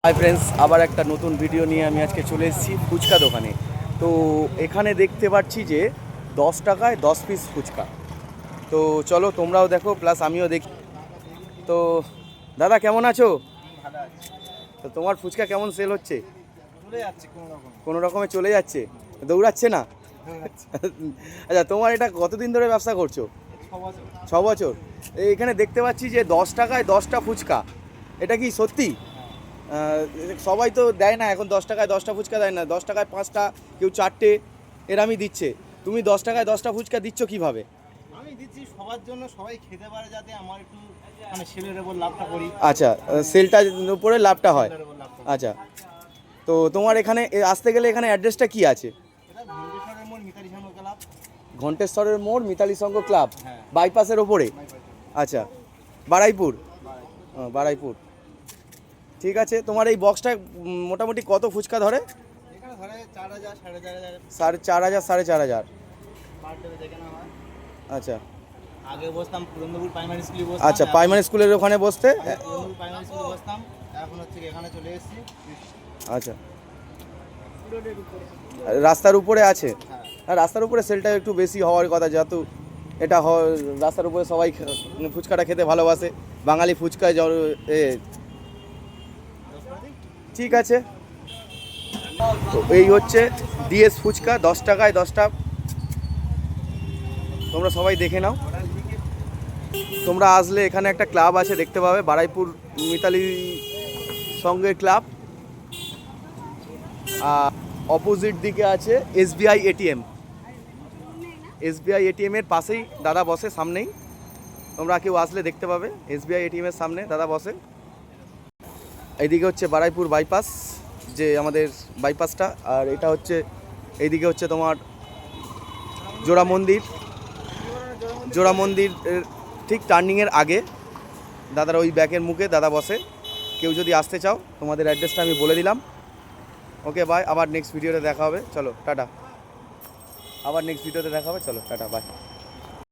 Hi friends, আবার একটা নতুন ভিডিও নিয়ে আমি আজকে চলে এসেছি ফুচকা দোকানে। তো এখানে দেখতে পাচ্ছি যে 10 টাকায় 10 পিস ফুচকা। তো চলো তোমরাও দেখো, প্লাস আমিও দেখি। তো দাদা কেমন আছো? তো তোমার ফুচকা কেমন সেল হচ্ছে? কোনো রকমে চলে যাচ্ছে, দৌড়াচ্ছে না? আচ্ছা, তোমার এটা কতদিন ধরে ব্যবসা করছো? 6 বছর। এখানে দেখতে পাচ্ছি যে 10 টাকায় 10টা ফুচকা, এটা কি সত্যি? সবাই তো দেয় না এখন, 10 টাকায় 10টা ফুচকা দেয় না, 10 টাকায় 5টা, কেউ 4টে এরমই দিচ্ছে। তুমি 10 টাকায় 10টা ফুচকা দিচ্ছ কিভাবে? আমি দিচ্ছি সবার জন্য, সবাই খেতে পারে, যাতে আমার একটু সেলের উপর লাভটা করি। আচ্ছা, সেলটার উপরে লাভটা হয়। সেলের উপর লাভটা আচ্ছা, তো তোমার এখানে আসতে গেলে এখানে অ্যাড্রেসটা কি আছে? এটা ভেঙ্কটেশ্বরের মোড়, মিতালি সংঘ ক্লাব। ঘণ্টেশ্বরের মোড়, মিতালি সংঘ ক্লাব, হ্যাঁ। বাইপাসের ওপরে। আচ্ছা, বারাইপুর। বারাইপুর, ঠিক আছে। তোমার এই বক্সটা মোটামুটি কত ফুচকা ধরে? এখানে ধরে 4,000, 4,500, 4,500, 4,500। পার ডে দেখে না হয়। আচ্ছা আগে বসতাম পুরন্দপুর প্রাইমারি স্কুলে বসতাম। আচ্ছা, প্রাইমারি স্কুলের ওখানে বসতে? পুরন্দপুর প্রাইমারি স্কুলে বসতাম, এখন হচ্ছে এখানে চলে এসেছি। আচ্ছা, রাস্তার উপরে আছে। হ্যাঁ। আর রাস্তার উপরে সেলটা একটু বেশি হওয়ার কথা, যেহেতু এটা রাস্তার উপরে সবাই ফুচকাটা খেতে ভালোবাসে, বাঙালি ফুচকায় ঠিক আছে। তো এই হচ্ছে ডিএস ফুচকা, 10 টাকায় 10টা। তোমরা সবাই দেখে নাও। তোমরা আসলে এখানে একটা ক্লাব আছে, দেখতে পাবে, বারাইপুর মিতালি সংঘের ক্লাব। অপোজিট দিকে আছে এসবিআই এটিএম। এসবিআই এটিএমের পাশেই দাদা বসে, সামনেই। তোমরা কেউ আসলে দেখতে পাবে, এসবিআই এটিএমের সামনে দাদা বসে। এইদিকে হচ্ছে বারাইপুর বাইপাস, যে আমাদের বাইপাসটা, আর এটা হচ্ছে এইদিকে হচ্ছে তোমার জোড়া মন্দির। জোড়া মন্দির ঠিক টার্নিংয়ের আগে দাদার ওই ব্যাকের মুখে দাদা বসে। কেউ যদি আসতে চাও, তোমাদের অ্যাড্রেসটা আমি বলে দিলাম। ওকে বাই, আবার নেক্সট ভিডিওতে দেখা হবে। চলো টাটা। আবার নেক্সট ভিডিওতে দেখা হবে। চলো টাটা, বাই।